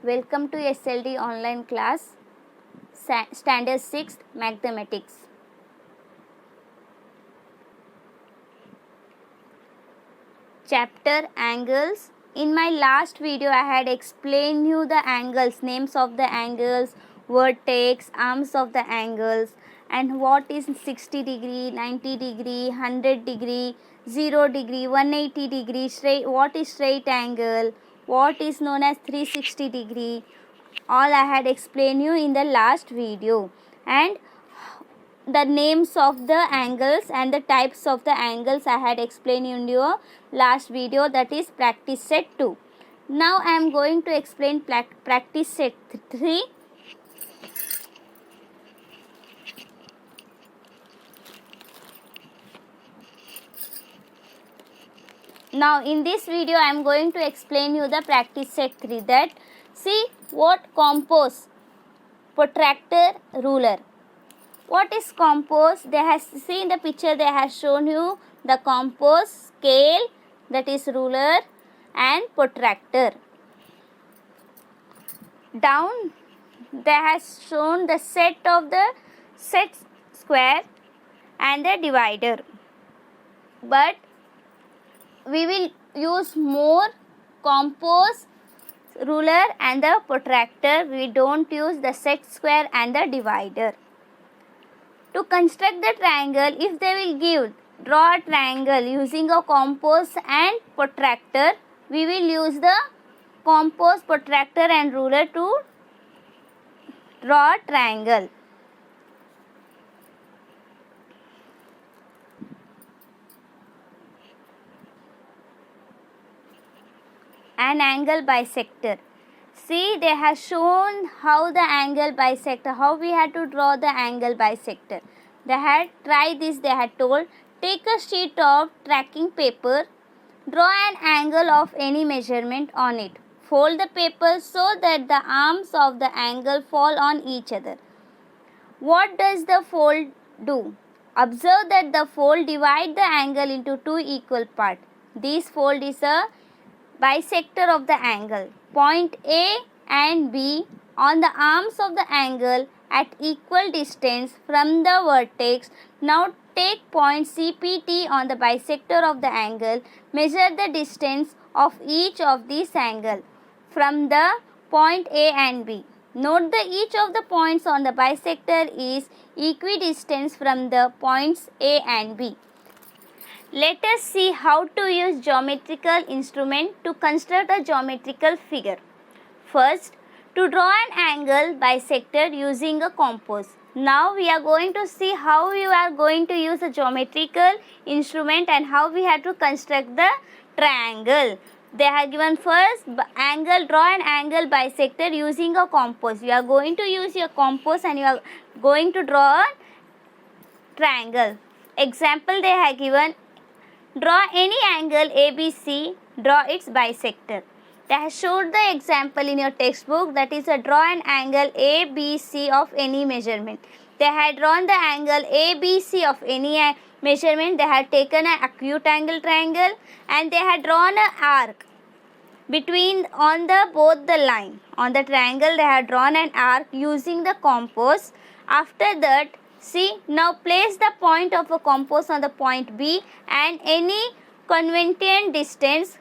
Welcome to SLD online class, Standard 6th Mathematics. Chapter Angles. In my last video I had explained you the angles, names of the angles, vertex, arms of the angles, and what is 60 degree, 90 degree, 100 degree, 0 degree, 180 degree, what is straight angle, what is known as 360 degree. All I had explained you in the last video, and the names of the angles and the types of the angles I had explained in your last video, that is practice set 2. Now I am going to explain practice set 3. Now in this video I am going to explain you the practice set 3, that see what compose, protractor, ruler. What is compose? They have, see in the picture they have shown you the compose, scale, that is ruler, and protractor. Down they have shown the set of the set square and the divider, but we will use more compose, ruler and the protractor. We don't use the set square and the divider. To construct the triangle, if they will give draw a triangle using a compose and protractor, we will use the compose, protractor and ruler to draw a triangle. An angle bisector. See, they have shown how the angle bisector, how we had to draw the angle bisector. They had tried this, they had told, take a sheet of tracking paper, draw an angle of any measurement on it. Fold the paper so that the arms of the angle fall on each other. What does the fold do? Observe that the fold divide the angle into two equal parts. This fold is a bisector of the angle. Point A and B on the arms of the angle at equal distance from the vertex. Now take point CPT on the bisector of the angle. Measure the distance of each of these angles from the point A and B. Note that each of the points on the bisector is equidistant from the points A and B. Let us see how to use geometrical instrument to construct a geometrical figure. First, to draw an angle bisector using a compose. Now we are going to see how you are going to use a geometrical instrument and how we have to construct the triangle. They have given first angle, draw an angle bisector using a compose. You are going to use your compose and you are going to draw a triangle. Example they have given, draw any angle ABC, draw its bisector. They have showed the example in your textbook, that is a draw an angle ABC of any measurement. They had drawn the angle ABC of any measurement. They had taken an acute angle triangle and they had drawn an arc between on the both the line. On the triangle they had drawn an arc using the compose. After that, see, now place the point of a compose on the point B and any convenient distance.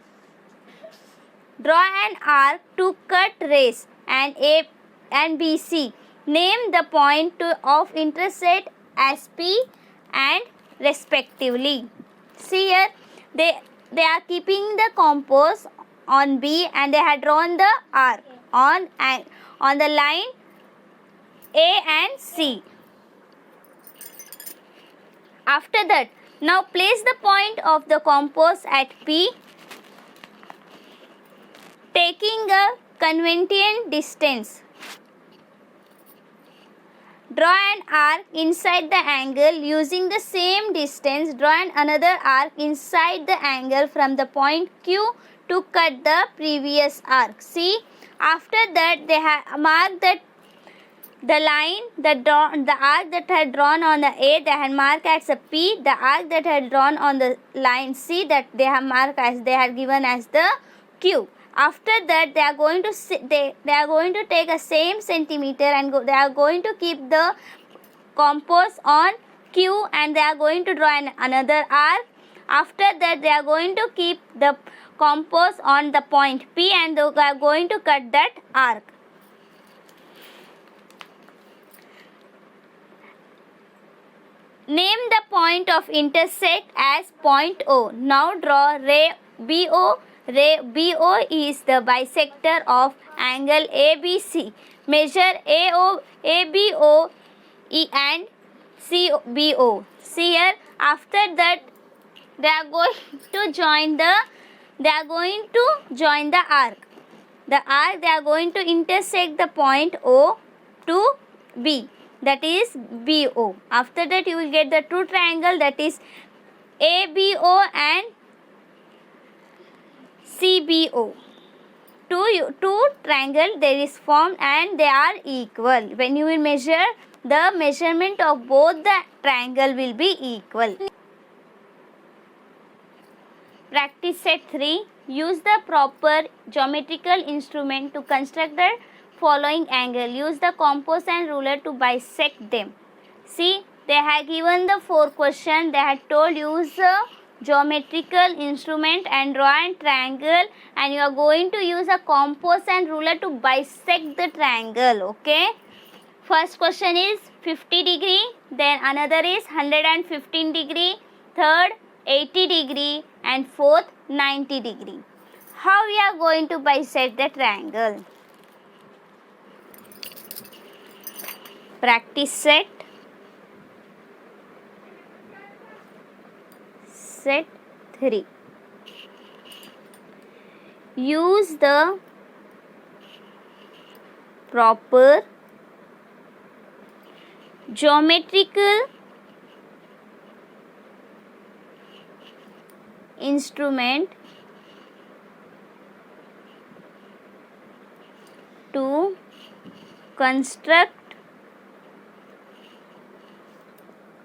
Draw an arc to cut rays and A and BC. Name the point of intersect as P and respectively. See here, they are keeping the compose on B and they had drawn the arc on the line A and C. After that, now place the point of the compose at P, taking a convenient distance. Draw an arc inside the angle using the same distance. Draw another arc inside the angle from the point Q to cut the previous arc. See, after that they have marked that the line, the arc that had drawn on the A, they had marked as a P. The arc that had drawn on the line C, that they have marked as, they had given as the Q. After that, they are going to take a same centimeter and they are going to keep the compass on Q, and they are going to draw another arc. After that, they are going to keep the compass on the point P, and they are going to cut that arc. Name the point of intersect as point O. Now draw ray BO. Ray BO is the bisector of angle ABC. Measure ABO and CBO. See here. After that, they are going to join the arc. The arc, they are going to intersect the point O to B, that is BO. After that, you will get the two triangle, that is ABO and CBO. Two triangle there is formed and they are equal. When you will measure, the measurement of both the triangle will be equal. Practice set 3. Use the proper geometrical instrument to construct the following angle. Use the compass and ruler to bisect them. See, they have given the 4 questions. They had told use the geometrical instrument and draw a triangle, and you are going to use a compass and ruler to bisect the triangle. Okay. First question is 50 degree, then another is 115 degree, third 80 degree, and fourth 90 degree. How we are going to bisect the triangle? Practice set 3. Use the proper geometrical instrument to construct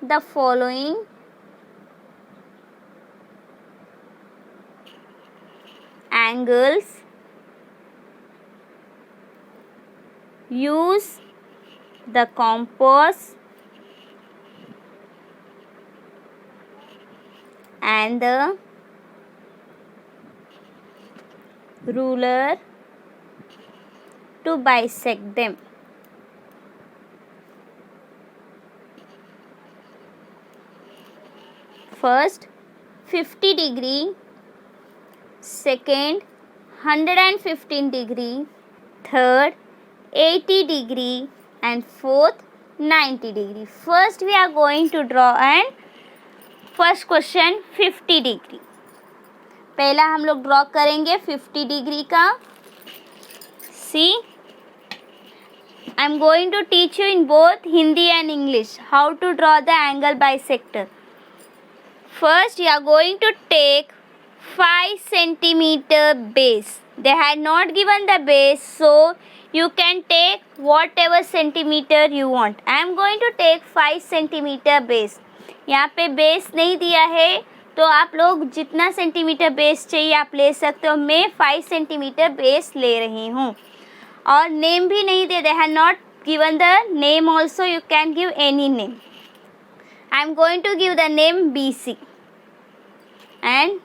the following angles. Use the compass and the ruler to bisect them. First 50 degree, second 115 degree, third 80 degree, and fourth 90 degree. First we are going to draw and first question 50 degree. पहला हम लोग draw करेंगे 50 degree का. See, I am going to teach you in both Hindi and English how to draw the angle bisector. First, you are going to take 5 centimeter base. They had not given the base, so you can take whatever centimeter you want. I am going to take 5 centimeter base. यहाँ पे base नहीं दिया है, तो आप लोग जितना centimetre base चाहिए आप ले सकते हो. मैं 5 सेंटीमीटर बेस ले रही हूँ. और नेम भी नहीं दे. They have not given the name also. You can give any name. I am going to give the name BC and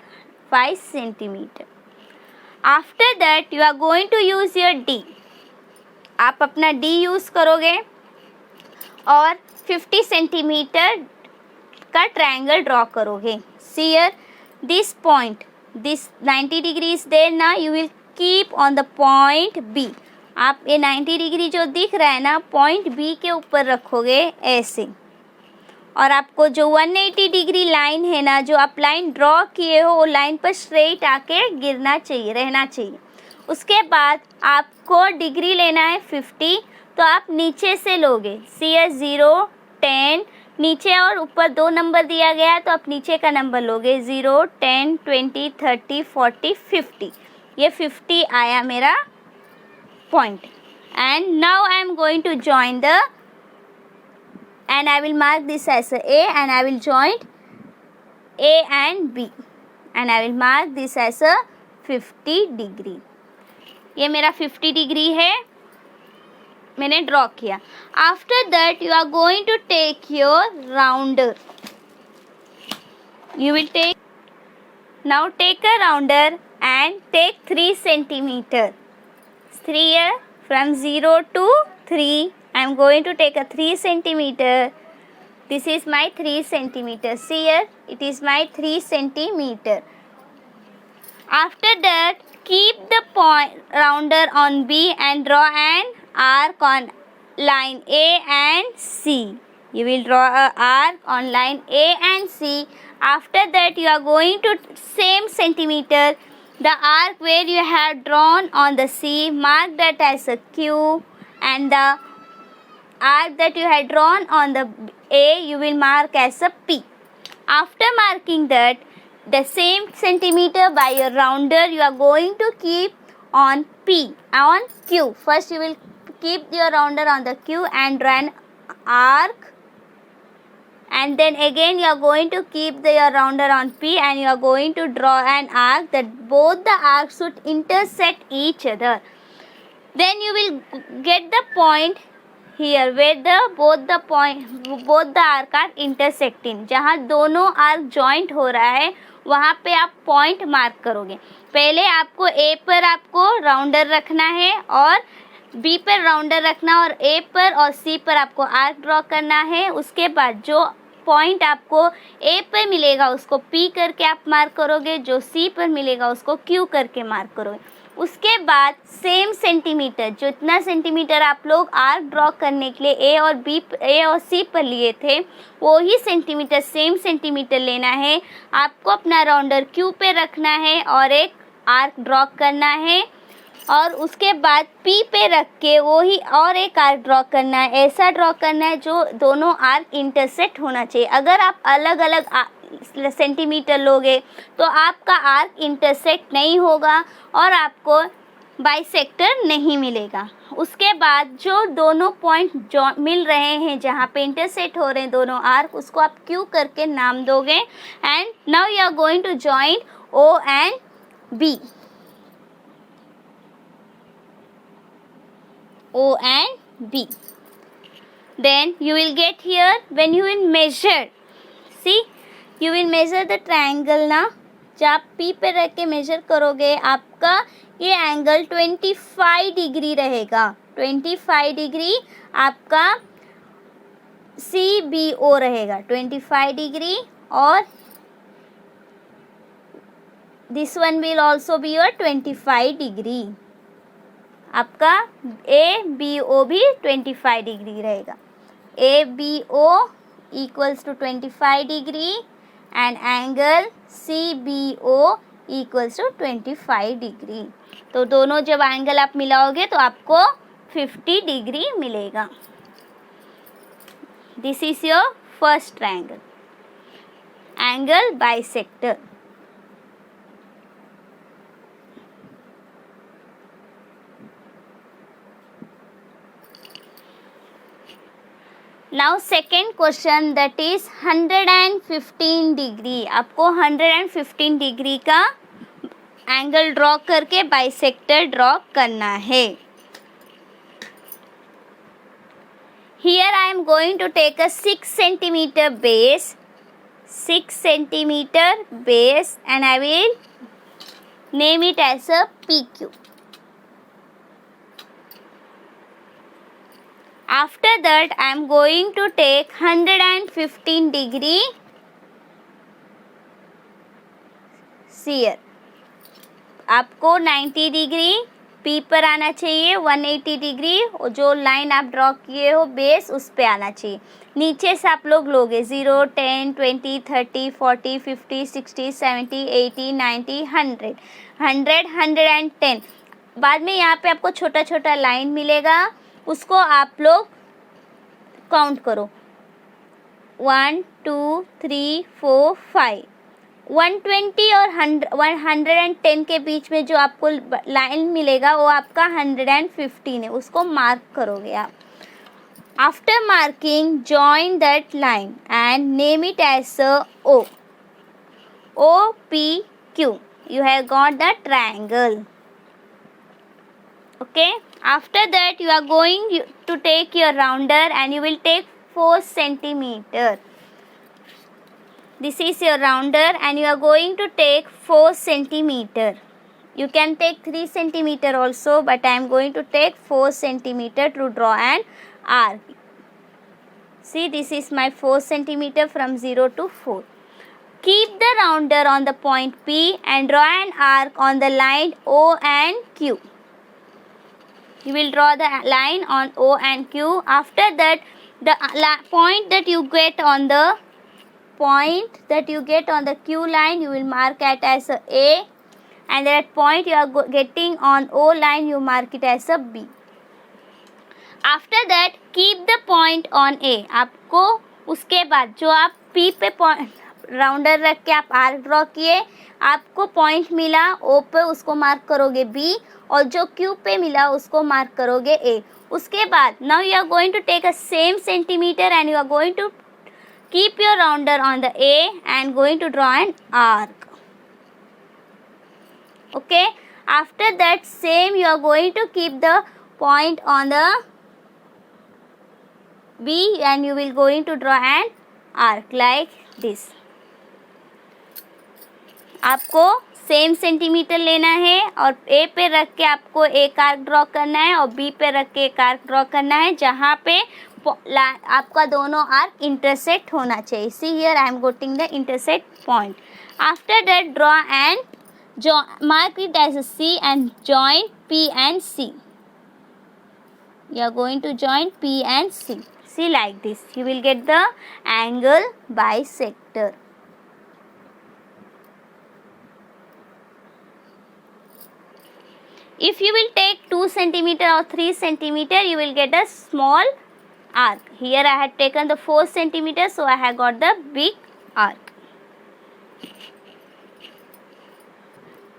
5 centimeter. After that you are going to use your D. आप अपना D use करोगे और 50 centimetre का triangle draw करोगे. See here, this point, this 90 degree is there ना. You will keep on the point B. आप ये 90 degree जो दिख रहा है ना, पॉइंट B के ऊपर रखोगे ऐसे. और आपको जो 180 डिग्री लाइन है ना, जो आप लाइन ड्रॉ किए हो, वो लाइन पर स्ट्रेट आके गिरना चाहिए, रहना चाहिए. उसके बाद आपको डिग्री लेना है 50, तो आप नीचे से लोगे. सी 0, 10, नीचे और ऊपर 2 नंबर दिया गया है, तो आप नीचे का नंबर लोगे. 0, 10, 20, 30, 40, 50. ये 50 आया मेरा point. And now I am going to join the, and I will mark this as a A, and I will join A and B, and I will mark this as a 50 degree. ये मेरा 50 degree है, मैंने draw किया. After that you are going to take your rounder. You will take, now take a rounder and take 3 centimeter. 3 here, from 0 to 3 I am going to take a 3 centimeter. This is my 3 centimeter. See here, it is my 3 centimeter. After that, keep the point rounder on B and draw an arc on line A and C. You will draw a arc on line A and C. After that, you are going to same centimeter, the arc where you have drawn on the C, mark that as a Q, and the arc that you had drawn on the A, you will mark as a P. After marking that, the same centimeter by your rounder, you are going to keep on P, on Q. First, you will keep your rounder on the Q and draw an arc. And then again you are going to keep your rounder on P and you are going to draw an arc that both the arcs should intersect each other. Then you will get the point here where both the arc are intersecting. जहाँ दोनों arc joint हो रहा है वहाँ पे आप point mark करोगे. पहले आपको A पर आपको राउंडर रखना है और B पर राउंडर रखना और A पर और C पर आपको आर्क ड्रॉ करना है. उसके बाद जो पॉइंट आपको A पर मिलेगा उसको P करके आप मार्क करोगे, जो C पर मिलेगा उसको Q करके मार्क करोगे. उसके बाद सेम सेंटीमीटर, जितना सेंटीमीटर आप लोग आर्क ड्रॉ करने के लिए A और C पर लिए थे वो ही सेंटीमीटर, सेम सेंटीमीटर लेना है. आपको अपना राउंडर Q पे रखना है और एक आर्क ड्रॉ करना है और उसके बाद P पे रख के वो ही और एक आर्क ड्रॉ करना है. ऐसा ड्रॉ करना है जो दोनों आर्क इंटरसेक्ट होना चाहिए. अगर आप अलग अलग सेंटीमीटर लोगे तो आपका आर्क इंटरसेक्ट नहीं होगा और आपको बाइसेक्टर नहीं मिलेगा. उसके बाद जो दोनों पॉइंट जो मिल रहे हैं जहाँ पे इंटरसेक्ट हो रहे हैं दोनों आर्क, उसको आप Q करके नाम दोगे. And now you are going to join O and B. O and B. Then you will get here when you will measure. See, you will measure the triangle ना. जब आप P पे रख के मेजर करोगे आपका ये एंगल 25 डिग्री रहेगा. 25 डिग्री आपका CBO रहेगा 25 डिग्री और this one will also be your 25 degree. आपका ABO भी 25 डिग्री रहेगा. ABO equals to 25 degree and angle CBO equals to 25 degree. तो दोनों जब एंगल आप मिलाओगे तो आपको 50 डिग्री मिलेगा. This is your first triangle. Angle bisector. Now second question, that is 115 degree. आपको 115 डिग्री का एंगल ड्रॉ करके बाइसेक्टर ड्रॉ करना है. Here I am going to take a 6 centimeter base, 6 centimeter base, and I will name it as a PQ. After that I am going to take 115 degree here. आपको 90 degree P पर आना चाहिए, 180 degree जो line आप draw किए हो base उस पे आना चाहिए. नीचे से आप लोग लोगे 0, 10, 20, 30, 40, 50, 60, 70, 80, 90, 100, 110. बाद में यहाँ पे आपको छोटा छोटा लाइन मिलेगा, उसको आप लोग काउंट करो. 1, 2, 3, 4, 5. 120 और 110 के बीच में जो आपको लाइन मिलेगा वो आपका 115 है, उसको मार्क करोगे आप. After marking join that line and name it as O. OPQ. You have got the triangle. Okay, after that you are going to take your rounder and you will take 4 centimeter. This is your rounder and you are going to take 4 centimeter. You can take 3 centimeter also, but I am going to take 4 centimeter to draw an arc. See, this is my 4 centimeter from 0 to 4. Keep the rounder on the point P and draw an arc on the line O and Q. You will draw the line on O and Q. After that, the point that you get on the Q line, you will mark it as A, and that point you are getting on O line, you mark it as a B. After that, keep the point on A. आपको उसके बाद जो आप P पे rounder रख के आप arc draw किए, आपको पॉइंट मिला O पे, उसको मार्क करोगे B, और जो Q पे मिला उसको मार्क करोगे A. उसके बाद now you are going to take a same centimeter and you are going to keep your rounder on the A and going to draw an arc. Okay, after that same you are going to keep the point on the B and you will going to draw an arc like this. आपको same centimetre लेना है और A पे रख के आपको एक arc draw करना है और B पे रख के एक आर्क ड्रॉ करना है जहाँ पे आपका दोनों आर्क इंटरसेक्ट होना चाहिए. See here I am getting the intersect point. After that draw and mark it as a C and join P and C. You are going to join P and C. See, like this you will get the angle bisector. If you will take 2 centimeter or 3 centimeter, you will get a small arc. Here I had taken the 4 centimeter, so I have got the big arc.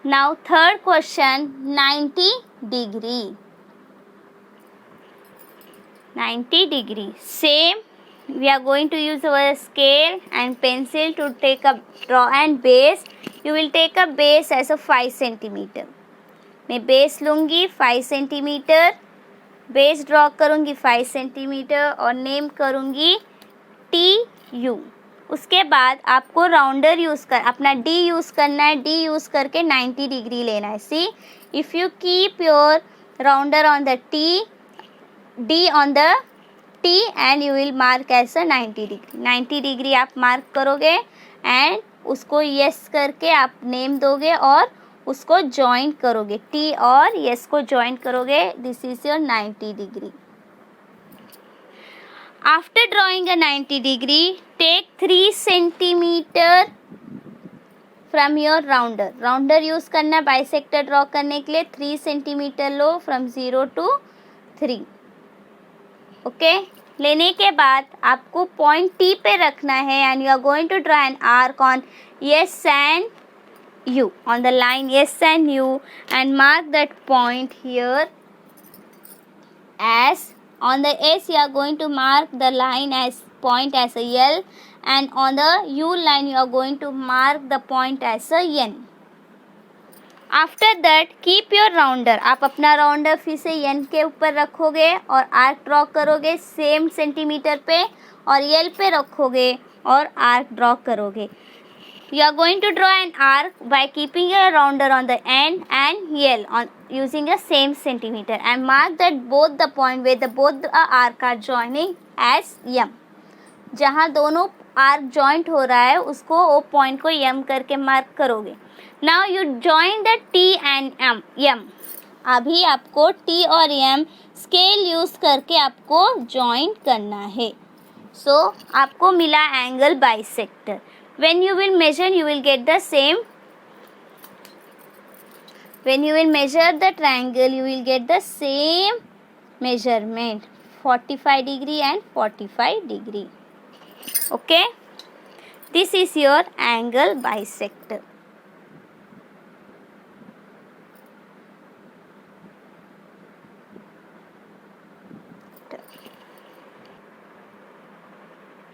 Now third question, 90 degree. 90 degree. Same, we are going to use our scale and pencil to take a draw and base. You will take a base as a 5 centimeter. मैं base लूँगी 5 centimetre, base draw करूँगी 5 centimetre और name करूँगी TU. उसके बाद आपको rounder use कर अपना D यूज़ करना है. D यूज़ करके 90 डिग्री लेना है. See, if you keep your rounder on the D on the T and you will mark as a 90 degree. 90 degree आप मार्क करोगे एंड उसको यस करके आप नेम दोगे और उसको ज्वाइन करोगे. T और यस को ज्वाइन करोगे. This is your 90 degree. After drawing a 90 degree, take 3 centimetre from your rounder. Rounder use करना बाइसेक्टर ड्रॉ करने के लिए. 3 सेंटीमीटर लो फ्रॉम 0 to 3. ओके, लेने के बाद आपको पॉइंट T पे रखना है and you are going to draw an arc on S and U, on the line S and U, and mark that point here as on the S you are going to mark the line as point as a L, and on the U line you are going to mark the point as a N. After that keep your rounder. आप अपना rounder फिर से N के ऊपर रखोगे और arc draw करोगे same centimetre पे और L पे रखोगे और आर्क ड्रॉ करोगे. You are going to draw an arc by keeping your rounder on the N and L on using the same centimeter and mark that both the point where the both the arc are joining as M. जहाँ दोनों arc joint हो रहा है उसको वो point को M करके mark करोगे. Now you join the T and M. अभी आपको T और M स्केल यूज़ करके आपको जॉइंट करना है. So आपको मिला angle bisector. When you will measure, you will get the same. When you will measure the triangle, you will get the same measurement, 45 degree and 45 degree. Okay, this is your angle bisector.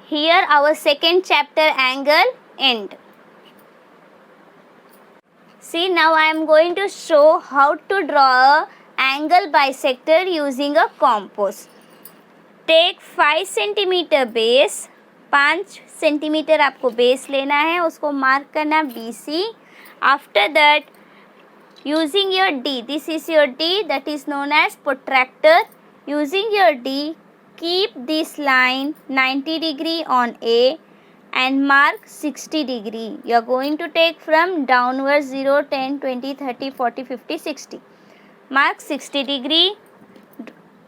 Here our second chapter angle end. See, now I am going to show how to draw a angle bisector using a compass. Take 5 centimeter base, 5 centimetre आपको base लेना है, उसको mark करना BC. After that, using your D, this is your D, that is known as protractor. Using your D, keep this line 90 degree on A and mark 60 degree. You are going to take from downwards 0, 10, 20, 30, 40, 50, 60. Mark 60 degree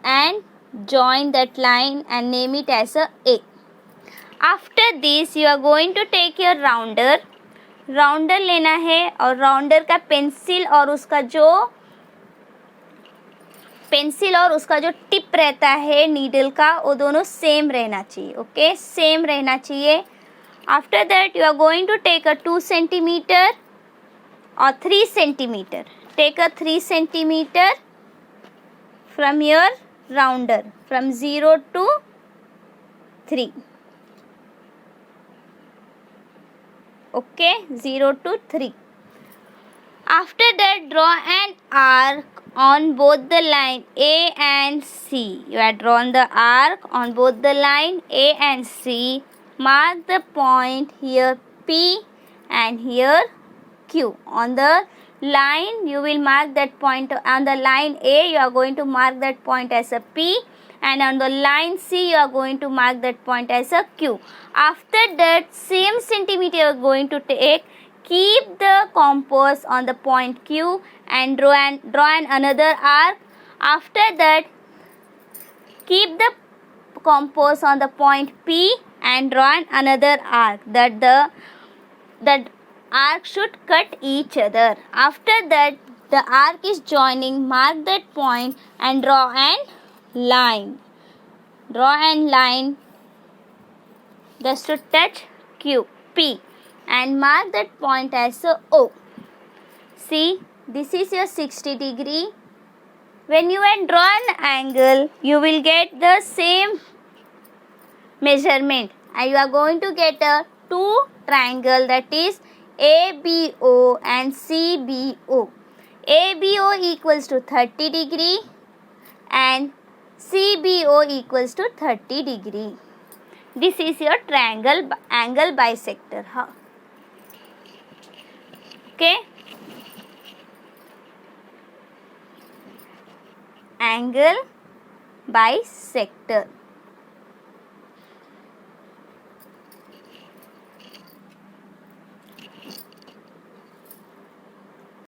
and join that line and name it as a A. After this, you are going to take your rounder. Rounder लेना है और rounder का pencil और उसका जो tip रहता है needle का, वो दोनों सेम रहना चाहिए. ओके, सेम रहना चाहिए. After that you are going to take a 2 centimetre or 3 centimeter. Take a 3 centimeter from your rounder from 0 to 3. Okay, 0 to 3. After that, draw an arc on both the line A and C. You have drawn the arc on both the line A and C. Mark the point here P and here Q. On the line, you will mark that point. On the line A, you are going to mark that point as a P, and on the line C, you are going to mark that point as a Q. After that, same centimeter you are going to take. Keep the compass on the point Q and draw another arc. After that, keep the compass on the point P and draw another arc. That arc should cut each other. After that, the arc is joining. Mark that point and draw an line. Draw an line that should touch P and mark that point as a O. See, this is your 60 degree. When you draw an angle, you will get the same measurement and you are going to get a 2 triangle, that is ABO and CBO. ABO equals to 30 degree and CBO equals to 30 degree. This is your triangle angle bisector. Okay. Angle bisector.